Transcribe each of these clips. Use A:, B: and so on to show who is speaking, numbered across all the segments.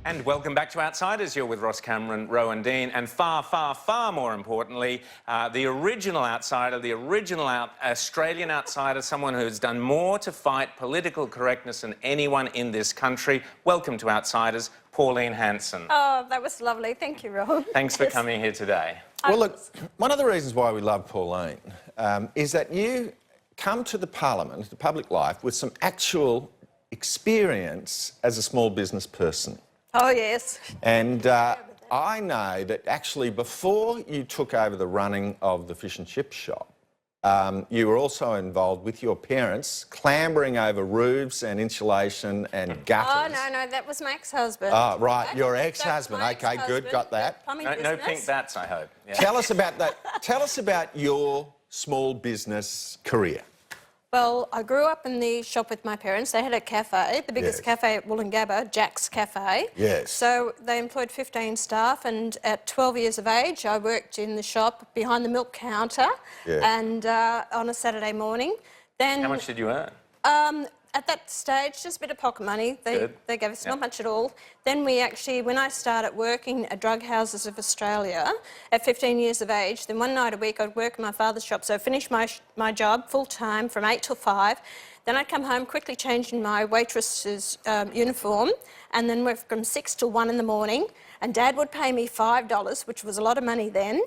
A: And welcome back to Outsiders. You're with Ross Cameron, Rowan Dean, and far, far, far more importantly, the original outsider, the original Australian outsider, someone who's done more to fight political correctness than anyone in this country. Welcome to Outsiders, Pauline Hanson.
B: Oh, that was lovely. Thank you, Rowan.
A: Thanks for coming here today.
C: Well, look, one of the reasons why we love Pauline is that you come to the Parliament, the public life, with some actual experience as a small business person.
B: Oh, yes.
C: And I know that actually before you took over the running of the fish and chip shop, you were also involved with your parents clambering over roofs and insulation and gutters.
B: Oh, no, that was my ex-husband.
C: Oh, right, your ex-husband. Okay, good, got that.
A: No pink bats, I hope. Yeah.
C: Tell us about that. Tell us about your small business career.
B: Well, I grew up in the shop with my parents. They had a cafe, the biggest cafe at Wollongabba, Jack's Cafe.
C: Yes.
B: So they employed 15 staff, and at 12 years of age, I worked in the shop behind the milk counter and on a Saturday morning. Then,
A: how much did you earn?
B: At that stage, just a bit of pocket money. They gave us not much at all. Then we actually, when I started working at Drug Houses of Australia at 15 years of age, then one night a week I'd work in my father's shop. So I finished my job full-time from 8 till 5. Then I'd come home, quickly change in my waitress's uniform, and then work from 6 till 1 in the morning. And Dad would pay me $5, which was a lot of money then,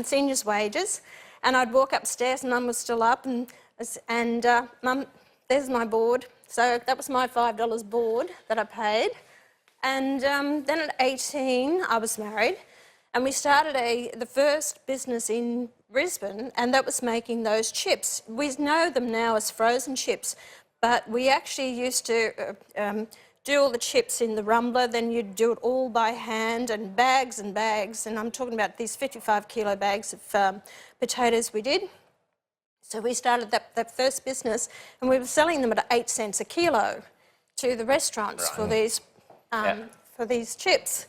B: seniors' wages. And I'd walk upstairs and Mum was still up, and Mum, there's my board. So that was my $5 board that I paid. And then at 18, I was married, and we started the first business in Brisbane, and that was making those chips. We know them now as frozen chips, but we actually used to do all the chips in the rumbler, then you'd do it all by hand, and bags, and I'm talking about these 55-kilo bags of potatoes we did. So we started that first business, and we were selling them at 8 cents a kilo to the restaurants for these chips.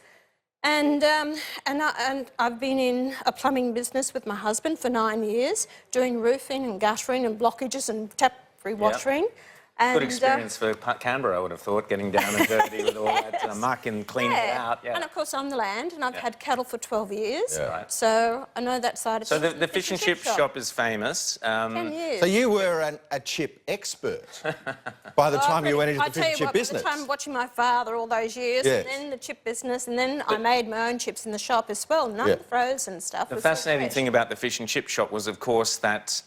B: And I've been in a plumbing business with my husband for 9 years, doing roofing and guttering and blockages and tap rewatering.
A: Good experience for Canberra, I would have thought, getting down and dirty with all that muck and cleaning it out.
B: And of course on the land, and I've had cattle for 12 years, so I know that side of things.
A: So the fish and chip shop is famous.
B: 10 years.
C: So you were a chip expert by the time you went into the fish and chip business.
B: By the time watching my father all those years, and then the chip business, and then I made my own chips in the shop as well, none of the frozen stuff.
A: The fascinating thing about the fish and chip shop was, of course, that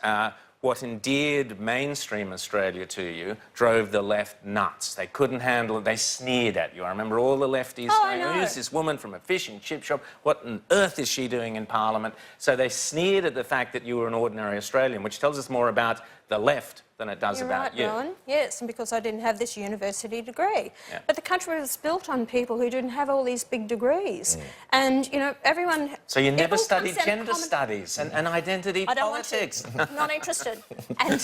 A: what endeared mainstream Australia to you drove the left nuts. They couldn't handle it. They sneered at you. I remember all the lefties saying, who's this woman from a fish and chip shop? What on earth is she doing in Parliament? So they sneered at the fact that you were an ordinary Australian, which tells us more about the left than it does about you.
B: Rowan. Yes, and because I didn't have this university degree. But the country was built on people who didn't have all these big degrees. And, you know, everyone...
A: So you never studied gender studies and identity politics?
B: Not interested. And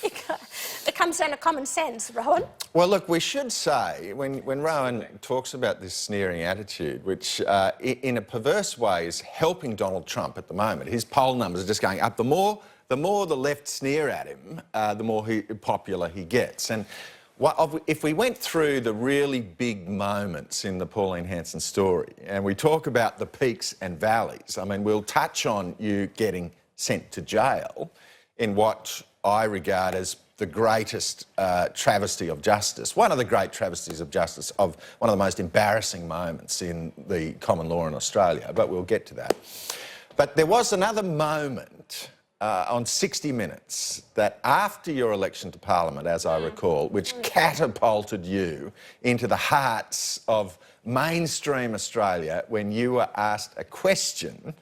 B: it comes down to common sense, Rowan.
C: Well, look, we should say, when Rowan talks about this sneering attitude, which in a perverse way is helping Donald Trump at the moment, his poll numbers are just going up. The more the left sneer at him, the more popular he gets. And if we went through the really big moments in the Pauline Hanson story, and we talk about the peaks and valleys, I mean, we'll touch on you getting sent to jail in what I regard as the greatest travesty of justice, one of the great travesties of justice, of one of the most embarrassing moments in the common law in Australia, but we'll get to that. But there was another moment on 60 Minutes that after your election to Parliament, as I recall, which catapulted you into the hearts of mainstream Australia when you were asked a question,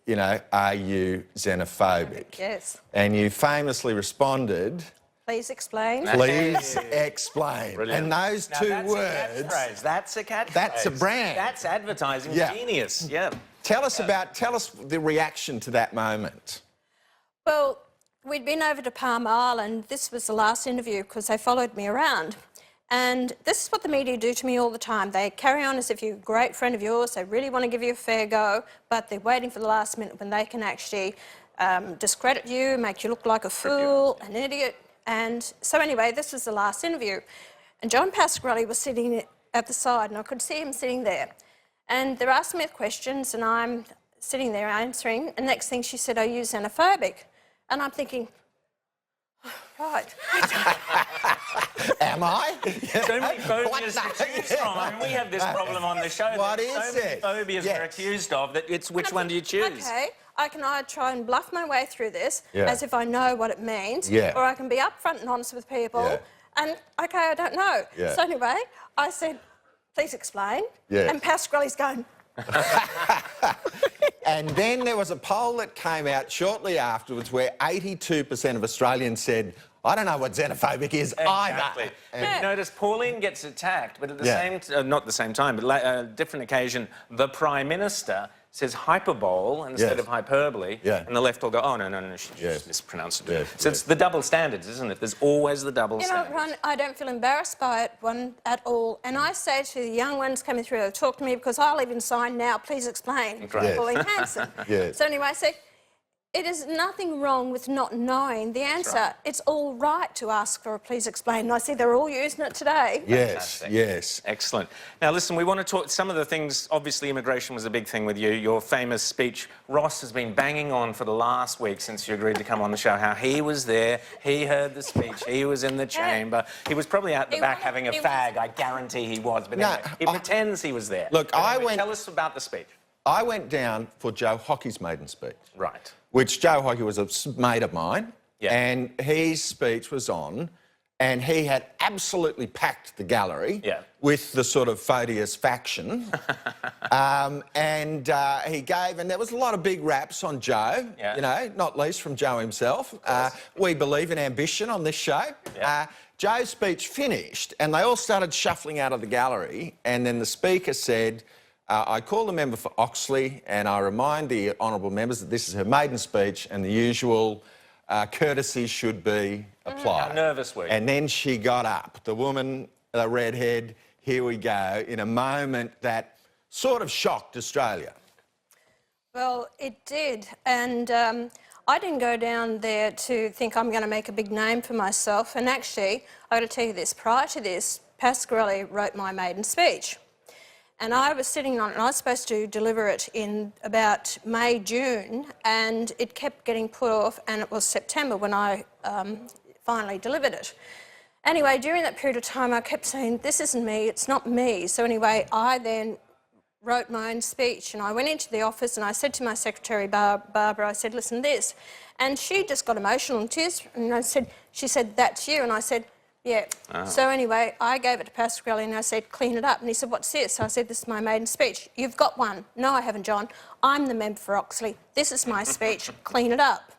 C: you know, are you xenophobic?
B: Yes.
C: And you famously responded...
B: Please explain.
C: Please explain.
A: Brilliant.
C: And those two words...
A: That's a catchphrase.
C: That's a brand.
A: That's advertising genius.
C: Tell us the reaction to that moment.
B: Well, we'd been over to Palm Island. This was the last interview because they followed me around. And this is what the media do to me all the time. They carry on as if you're a great friend of yours. They really want to give you a fair go, but they're waiting for the last minute when they can actually discredit you, make you look like a fool, an idiot. And so anyway, this was the last interview. and John Pasquarelli was sitting at the side, and I could see him sitting there. And they're asking me questions, and I'm sitting there answering, and next thing she said, "Are you xenophobic?" And I'm thinking, oh, right.
C: Am I?
A: So many phobias to choose from. I mean, we have this problem on the show.
C: What
A: that
C: is
A: so many
C: it?
A: phobias
C: Yes.
A: we're accused of that it's which one do you choose?
B: Okay, I can either try and bluff my way through this
C: Yeah.
B: as if I know what it means,
C: Yeah.
B: or I can be upfront and honest with people
C: Yeah.
B: and, okay, I don't know.
C: Yeah.
B: So anyway, I said, "Please explain."
C: Yes.
B: And Pasquarelli's going,
C: And then there was a poll that came out shortly afterwards where 82% of Australians said, "I don't know what xenophobic is
A: Exactly.
C: either."
A: But you notice Pauline gets attacked, but at the
C: Yeah.
A: same, not the same time, but a different occasion, the Prime Minister says hyperbole instead
C: Yes.
A: of hyperbole,
C: Yeah.
A: and the left will go, "Oh, no, she
C: Yes.
A: just mispronounced it."
C: Yes,
A: So
C: yes.
A: it's the double standards, isn't it? There's always the double
B: you know,
A: standards.
B: Ron, I don't feel embarrassed by it at all. And I say to the young ones coming through, talk to me because I'll even sign now, "Please explain,"
A: Great.
C: Yes.
B: Pauline Hanson.
C: Yes.
B: So anyway, I say, it is nothing wrong with not knowing the answer.
A: right.
B: It's all right to ask for a "please explain." And I see they're all using it today.
C: Yes,
A: Fantastic.
C: yes.
A: Excellent. Now, listen, we want to talk some of the things. Obviously, immigration was a big thing with you. Your famous speech. Ross has been banging on for the last week since you agreed to come on the show, how he was there, he heard the speech, he was in the chamber. He was probably out the
B: He
A: back
B: was-
A: having a
B: he
A: fag. I guarantee he was. But
C: No,
A: anyway, he pretends he was there.
C: Look,
A: But
C: I
A: anyway,
C: went-
A: Tell us about the speech.
C: I went down for Joe Hockey's maiden speech,
A: Right.
C: which Joe Hockey was a mate of mine,
A: Yeah.
C: and his speech was on, and he had absolutely packed the gallery
A: Yeah.
C: with the sort of Photius faction. He gave, and there was a lot of big raps on Joe,
A: Yeah.
C: you know, not least from Joe himself. We believe in ambition on this show.
A: Yeah.
C: Joe's speech finished, and they all started shuffling out of the gallery, and then the speaker said, "I call the member for Oxley, and I remind the honourable members that this is her maiden speech and the usual courtesy should be applied."
A: How nervous were you?
C: And then she got up, the woman, the redhead, here we go, in a moment that sort of shocked Australia.
B: Well, it did. And I didn't go down there to think I'm going to make a big name for myself. And actually, I've got to tell you this, prior to this, Pasquarelli wrote my maiden speech. And I was sitting on it, and I was supposed to deliver it in about May, June, and it kept getting put off, and it was September when I finally delivered it. Anyway, during that period of time, I kept saying, "This isn't me, it's not me." So anyway, I then wrote my own speech, and I went into the office and I said to my secretary, Barbara, I said, "Listen, this." And she just got emotional and tears, and she said, "That's you." And I said, "Yeah." So anyway, I gave it to Pasquarelli and I said, "Clean it up." And he said, "What's this?" So I said, "This is my maiden speech." "You've got one." "No, I haven't, John. I'm the member for Oxley. This is my speech. Clean it up."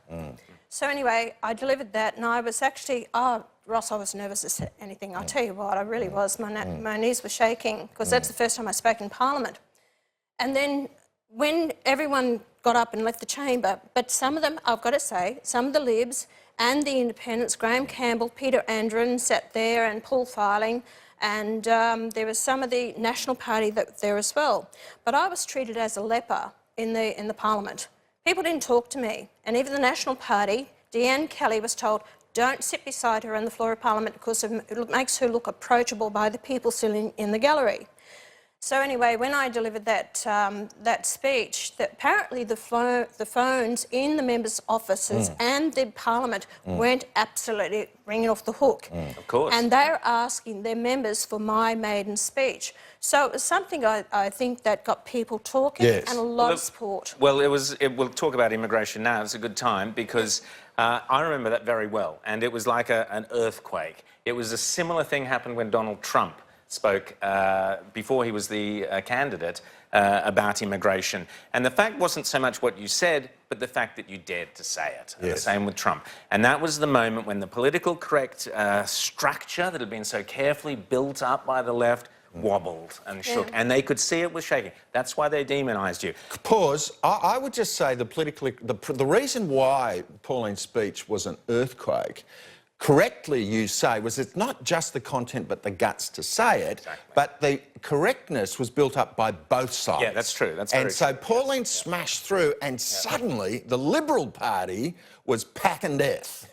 B: So anyway, I delivered that, and I was actually, Ross, I was nervous as anything. I'll tell you what, I really was. My knees were shaking, because that's the first time I spoke in Parliament. And then when everyone got up and left the chamber, but some of them, I've got to say, some of the Libs and the Independents, Graham Campbell, Peter Andren sat there, and Paul Filing, and there was some of the National Party there as well. But I was treated as a leper in the Parliament. People didn't talk to me, and even the National Party, Deanne Kelly was told, "Don't sit beside her on the floor of Parliament because it makes her look approachable by the people sitting in the gallery." So anyway, when I delivered that speech, that apparently the phones in the members' offices and the Parliament weren't absolutely ringing off the hook.
A: Of course.
B: And they're asking their members for my maiden speech. So it was something I think that got people talking,
C: Yes.
B: and a lot of support.
A: Well, we'll talk about immigration now. It's a good time because I remember that very well, and it was like an earthquake. It was a similar thing happened when Donald Trump spoke before he was the candidate about immigration. And the fact wasn't so much what you said, but the fact that you dared to say it. And the
C: Yes.
A: same with Trump. And that was the moment when the political correct structure that had been so carefully built up by the left wobbled and shook, and they could see it was shaking. That's why they demonised you.
C: Pause. I would just say the reason why Pauline's speech was an earthquake, correctly you say, was it's not just the content but the guts to say it, but the correctness was built up by both sides.
A: Yeah, that's true. That's very
C: and so
A: true.
C: Pauline smashed through, and suddenly the Liberal Party was packing death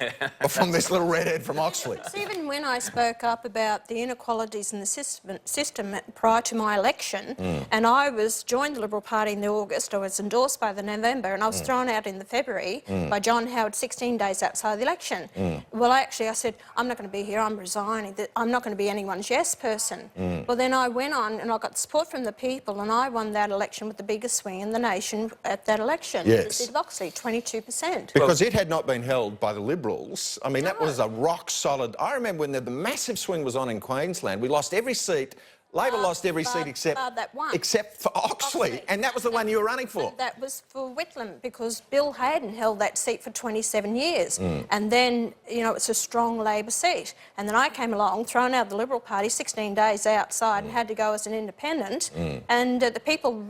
C: from this little redhead from Oxley.
B: Even when I spoke up about the inequalities in the system prior to my election, and I joined the Liberal Party in August, I was endorsed by the November, and I was thrown out in the February by John Howard 16 days outside the election. Well, actually, I said, I'm not going to be here, I'm resigning, I'm not going to be anyone's yes person. Well, then I went on and I got support from the people, and I won that election with the biggest swing in the nation at that election.
C: Yes.
B: The seat of Oxley, 22%.
C: Because it had not been held by the Liberals. I mean, that was a rock-solid... I remember when the massive swing was on in Queensland, we lost every seat. Labor lost every seat except for Oxley, and that was the one you were running for.
B: That was for Whitlam, because Bill Hayden held that seat for 27 years. And then, you know, it's a strong Labor seat. And then I came along, thrown out the Liberal Party 16 days outside and had to go as an independent. And the people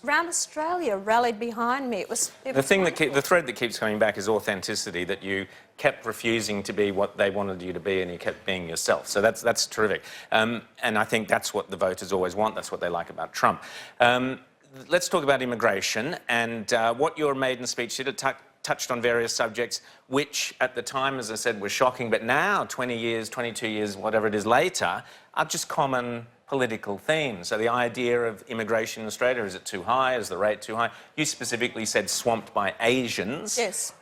B: around Australia rallied behind me.
A: The thread that keeps coming back is authenticity, that you kept refusing to be what they wanted you to be and you kept being yourself. So that's terrific. And I think that's what the voters always want. That's what they like about Trump. Let's talk about immigration and what your maiden speech did. It touched on various subjects, which at the time, as I said, were shocking, but now, 20 years, 22 years, whatever it is later, are just common political themes. So the idea of immigration in Australia, is it too high? Is the rate too high? You specifically said swamped by Asians.
B: Yes.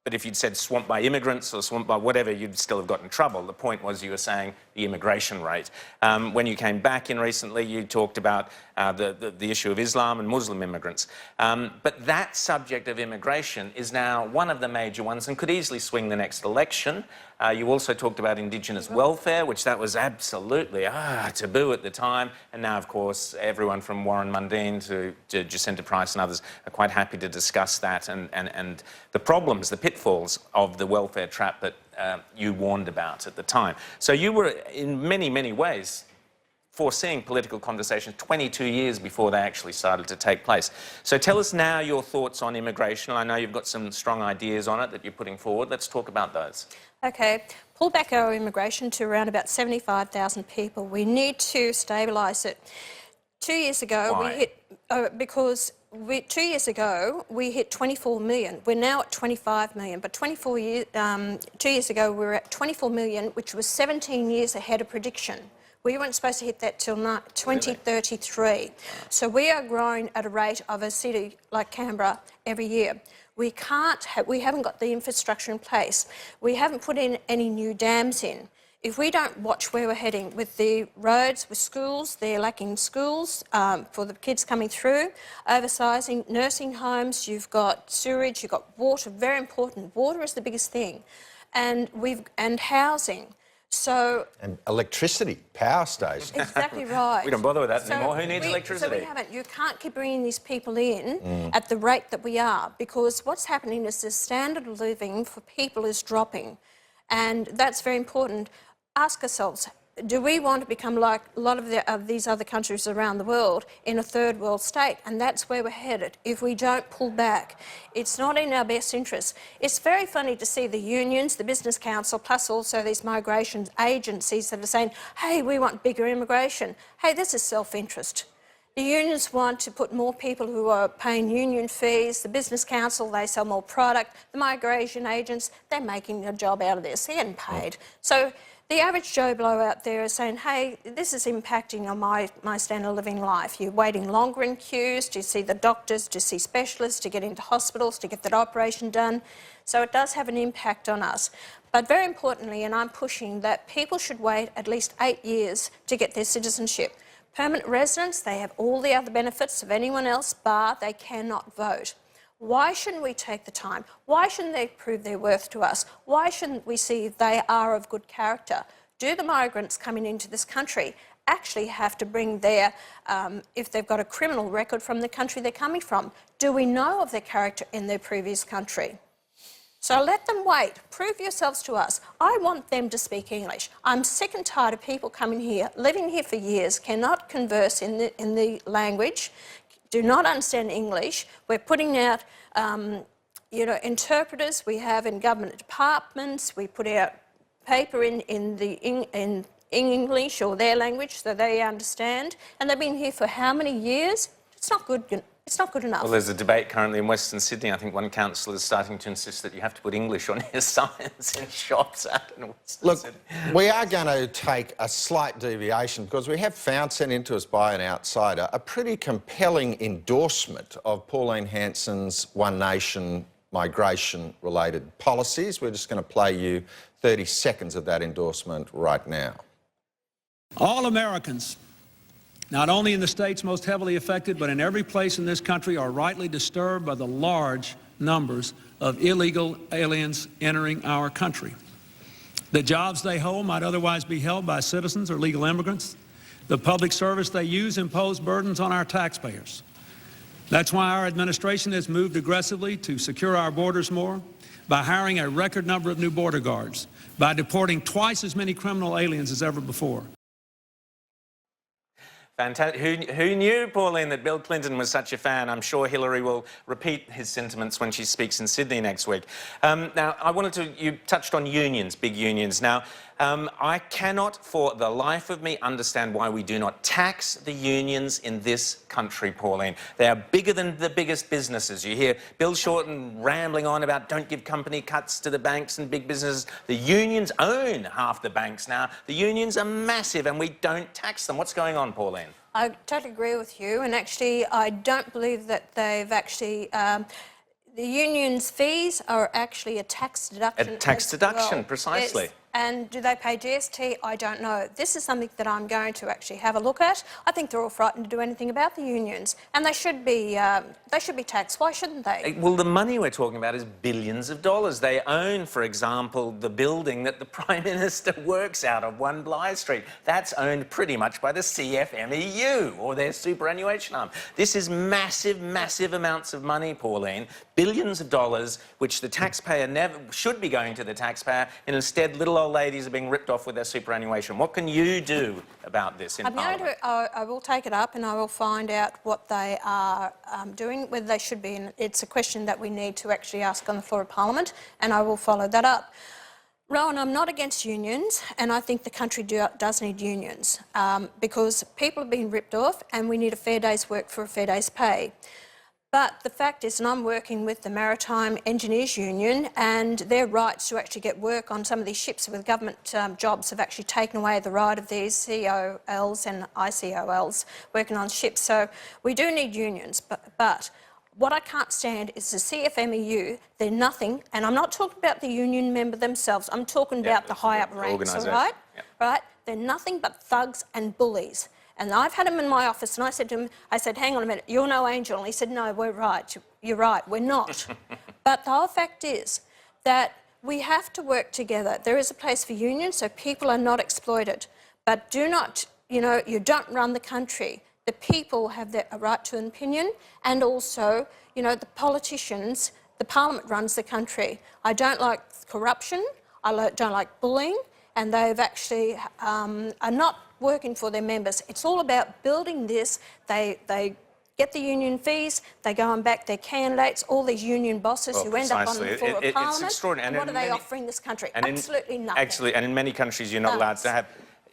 A: But if you'd said swamped by immigrants or swamped by whatever, you'd still have got in trouble. The point was you were saying the immigration rate. When you came back in recently, you talked about the issue of Islam and Muslim immigrants. But that subject of immigration is now one of the major ones and could easily swing the next election. You also talked about Indigenous welfare, which that was absolutely taboo at the time. And now, of course, everyone from Warren Mundine to Jacinta Price and others are quite happy to discuss that and the problems, the pitfalls of the welfare trap that you warned about at the time. So you were, in many, many ways, foreseeing political conversations 22 years before they actually started to take place. So tell us now your thoughts on immigration. I know you've got some strong ideas on it that you're putting forward. Let's talk about those.
B: Okay, pull back our immigration to around about 75,000 people. We need to stabilise it. 2 years ago,
A: Why?
B: we hit, because 2 years ago, we hit 24 million. We're now at 25 million, but 2 years ago, we were at 24 million, which was 17 years ahead of prediction. We weren't supposed to hit that till 2033. So we are growing at a rate of a city like Canberra every year. We haven't got the infrastructure in place. We haven't put in any new dams in. If we don't watch where we're heading with the roads, with schools, they're lacking schools for the kids coming through, oversizing nursing homes, you've got sewerage, you've got water, very important. Water is the biggest thing. And housing. So,
C: and electricity, power stations.
B: Exactly right.
A: We don't bother with that anymore. Who needs electricity?
B: So we haven't. You can't keep bringing these people in at the rate that we are, because what's happening is the standard of living for people is dropping. And that's very important. Ask ourselves, do we want to become like a lot of these other countries around the world in a third world state? And that's where we're headed. If we don't pull back, it's not in our best interest. It's very funny to see the unions, the Business Council, plus also these migration agencies that are saying, hey, we want bigger immigration. Hey, this is self-interest. The unions want to put more people who are paying union fees. The Business Council, they sell more product. The migration agents, they're making a job out of this. They're getting paid. So the average Joe Blow out there is saying, hey, this is impacting on my standard of living life. You're waiting longer in queues to see the doctors, to see specialists, to get into hospitals, to get that operation done. So it does have an impact on us. But very importantly, and I'm pushing that people should wait at least 8 years to get their citizenship. Permanent residents, they have all the other benefits of anyone else, bar they cannot vote. Why shouldn't we take the time? Why shouldn't they prove their worth to us? Why shouldn't we see if they are of good character? Do the migrants coming into this country actually have to bring their, if they've got a criminal record from the country they're coming from? Do we know of their character in their previous country? So let them wait. Prove yourselves to us. I want them to speak English. I'm sick and tired of people coming here, living here for years, cannot converse in the language, do not understand English. We're putting out, interpreters. We have in government departments. We put out paper in English or their language so they understand. And they've been here for how many years? It's not good. It's not good enough.
A: Well, there's a debate currently in Western Sydney. I think one council is starting to insist that you have to put English on your signs in shops out in Western
C: Look,
A: Sydney.
C: we are going to take a slight deviation because we have found, sent into us by an outsider, a pretty compelling endorsement of Pauline Hanson's One Nation migration-related policies. We're just going to play you 30 seconds of that endorsement right now.
D: All Americans, not only in the states most heavily affected, but in every place in this country, are rightly disturbed by the large numbers of illegal aliens entering our country. The jobs they hold might otherwise be held by citizens or legal immigrants. The public service they use impose burdens on our taxpayers. That's why our administration has moved aggressively to secure our borders more, by hiring a record number of new border guards, by deporting twice as many criminal aliens as ever before.
A: Fantastic. Who knew, Pauline, that Bill Clinton was such a fan? I'm sure Hillary will repeat his sentiments when she speaks in Sydney next week. Now, you touched on unions, big unions. Now, I cannot for the life of me understand why we do not tax the unions in this country, Pauline. They are bigger than the biggest businesses. You hear Bill Shorten rambling on about don't give company cuts to the banks and big businesses. The unions own half the banks now. The unions are massive and we don't tax them. What's going on, Pauline?
B: I totally agree with you, and actually I don't believe that they've actually... the union's fees are actually a tax deduction.
A: A tax deduction, precisely.
B: Yes. And do they pay GST? I don't know. This is something that I'm going to actually have a look at. I think they're all frightened to do anything about the unions, and they should be taxed. Why shouldn't they?
A: Well, the money we're talking about is billions of dollars. They own, for example, the building that the Prime Minister works out of, 1 Blythe Street. That's owned pretty much by the CFMEU, or their superannuation arm. This is massive, massive amounts of money, Pauline, billions of dollars, which the taxpayer never should be going to the taxpayer, and instead little old ladies are being ripped off with their superannuation. What can you do about this in Parliament?
B: I will take it up and I will find out what they are doing, whether they should be. And it's a question that we need to actually ask on the floor of Parliament, and I will follow that up. Rowan, I'm not against unions, and I think the country does need unions because people have been ripped off and we need a fair day's work for a fair day's pay. But the fact is, and I'm working with the Maritime Engineers Union, and their rights to actually get work on some of these ships with government jobs have actually taken away the right of these COLs and ICOLs working on ships. So we do need unions, but what I can't stand is the CFMEU. They're nothing, and I'm not talking about the union member themselves. I'm talking about the high-up ranks, all right?
A: Yep.
B: Right? They're nothing but thugs and bullies. And I've had him in my office, and I said to him, hang on a minute, you're no angel. And he said, no, we're right. You're right, we're not. But the whole fact is that we have to work together. There is a place for unions so people are not exploited. But do not, you don't run the country. The people have a right to an opinion, and also, the politicians, the Parliament runs the country. I don't like corruption, I don't like bullying, and they've actually are not working for their members. It's all about building this. They get the union fees, they go and back their candidates, all these union bosses who end up on the floor of Parliament.
A: It's extraordinary.
B: And what are they offering this country? Absolutely nothing.
A: Actually, and in many countries you're not allowed to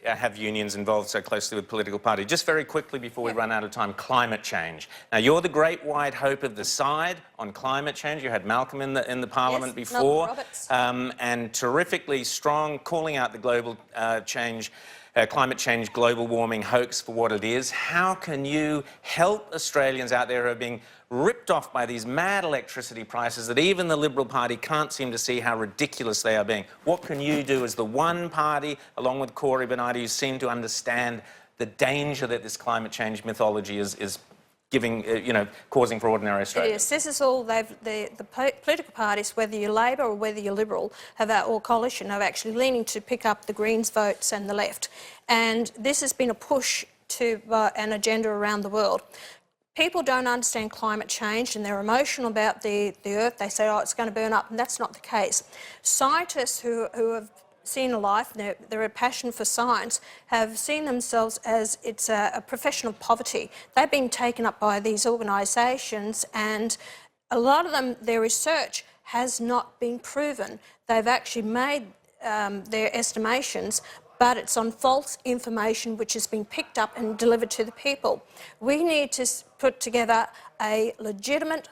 A: have unions involved so closely with political parties. Just very quickly before we run out of time, climate change. Now, you're the great white hope of the side on climate change. You had Malcolm in the Parliament before, and terrifically strong, calling out the global climate change, global warming hoax for what it is. How can you help Australians out there who are being ripped off by these mad electricity prices that even the Liberal Party can't seem to see how ridiculous they are being? What can you do as the one party, along with Corey Bernardi, who seem to understand the danger that this climate change mythology is giving, causing for ordinary Australians?
B: Yes, this is all the political parties, whether you're Labor or whether you're Liberal, or coalition, are actually leaning to pick up the Greens votes and the left. And this has been a push to an agenda around the world. People don't understand climate change and they're emotional about the earth. They say, oh, it's going to burn up, and that's not the case. Scientists who have seen a life, they're a passion for science, have seen themselves as it's a professional poverty. They've been taken up by these organisations, and a lot of them, their research has not been proven. They've actually made their estimations but it's on false information which has been picked up and delivered to the people. We need to put together a legitimate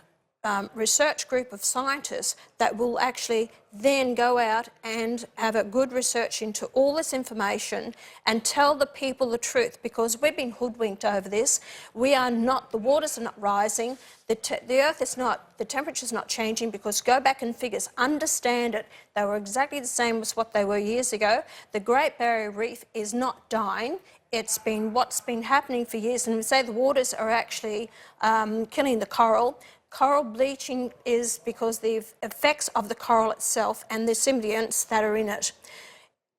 B: research group of scientists that will actually then go out and have a good research into all this information and tell the people the truth, because we've been hoodwinked over this. We are not, the waters are not rising, the earth is not, the temperature's not changing, because go back and figures, understand it, they were exactly the same as what they were years ago. The Great Barrier Reef is not dying. It's been what's been happening for years, and we say the waters are actually killing the coral. Coral bleaching is because the effects of the coral itself and the symbionts that are in it.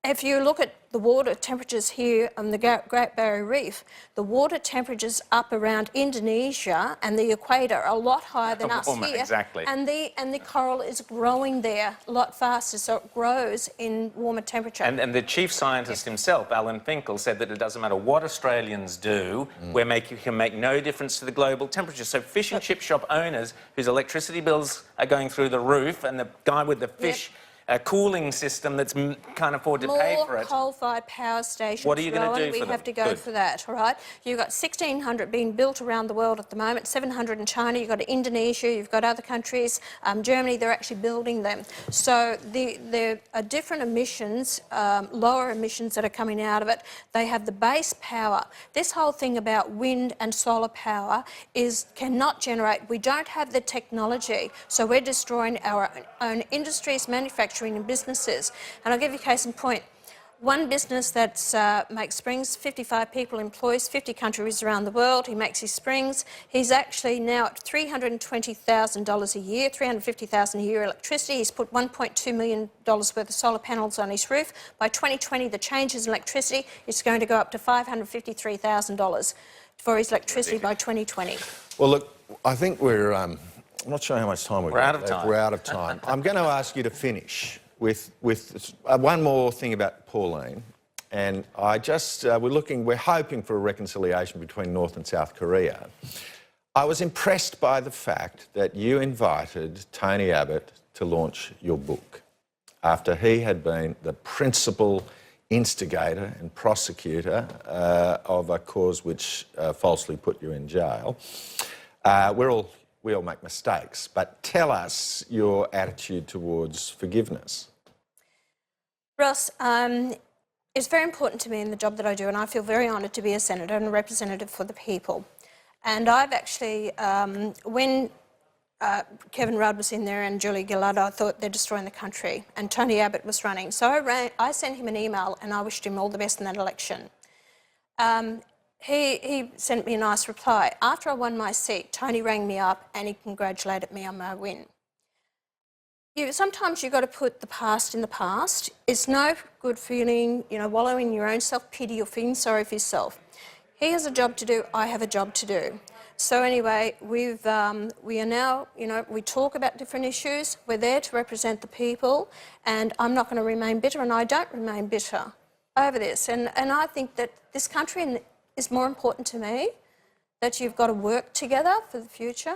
B: If you look at the water temperatures here on the Great Barrier Reef, the water temperatures up around Indonesia and the equator are a lot higher than us here.
A: Exactly.
B: And the coral is growing there a lot faster, so it grows in warmer temperature.
A: And the chief scientist himself, Alan Finkel, said that it doesn't matter what Australians do, we can make no difference to the global temperature. So fish and chip shop owners whose electricity bills are going through the roof, and the guy with the fish a cooling system that's can't afford to pay for it.
B: More coal-fired power stations.
A: What are you going to do for them?
B: We have to go for that, all right? You've got 1,600 being built around the world at the moment, 700 in China, you've got Indonesia, you've got other countries, Germany, they're actually building them. So there are different emissions, lower emissions that are coming out of it. They have the base power. This whole thing about wind and solar power cannot generate. We don't have the technology, so we're destroying our own industries, manufacturing and businesses. And I'll give you a case in point. One business that makes springs, 55 people, employs 50 countries around the world. He makes his springs. He's actually now at $320,000 a year, $350,000 a year electricity. He's put $1.2 million worth of solar panels on his roof. By 2020, the changes in electricity is going to go up to $553,000 for his electricity by 2020.
C: Well, look, I think we're... I'm not sure how much time we've got.
A: We're out of time.
C: We're out of time. I'm going to ask you to finish with one more thing about Pauline. And we're hoping for a reconciliation between North and South Korea. I was impressed by the fact that you invited Tony Abbott to launch your book after he had been the principal instigator and prosecutor of a cause which falsely put you in jail. We all make mistakes, but tell us your attitude towards forgiveness.
B: Ross, it's very important to me in the job that I do, and I feel very honoured to be a senator and a representative for the people. And I've actually, when Kevin Rudd was in there and Julia Gillard, I thought they're destroying the country, and Tony Abbott was running. So I sent him an email and I wished him all the best in that election. He sent me a nice reply. After I won my seat, Tony rang me up and he congratulated me on my win. Sometimes you've got to put the past in the past. It's no good feeling, wallowing in your own self-pity or feeling sorry for yourself. He has a job to do, I have a job to do. So anyway, we are now, we talk about different issues. We're there to represent the people, and I'm not going to remain bitter, and I don't remain bitter over this. And I think that this country is more important to me, that you've got to work together for the future.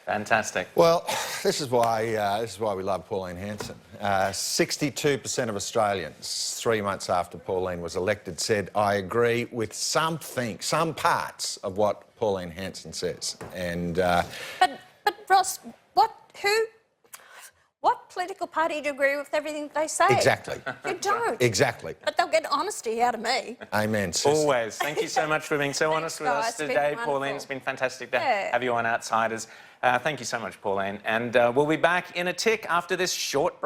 A: Fantastic.
C: Well, this is why we love Pauline Hanson. 62% of Australians, 3 months after Pauline was elected, said, I agree with some parts of what Pauline Hanson says. And
B: But Ross, what political party do you agree with everything they say?
C: Exactly.
B: You don't.
C: Exactly.
B: But they'll get honesty out of me.
C: Amen, sis.
A: Always. Thank you so much for being so honest with us today, Pauline. It's been fantastic to have you on Outsiders. Thank you so much, Pauline. And we'll be back in a tick after this short break.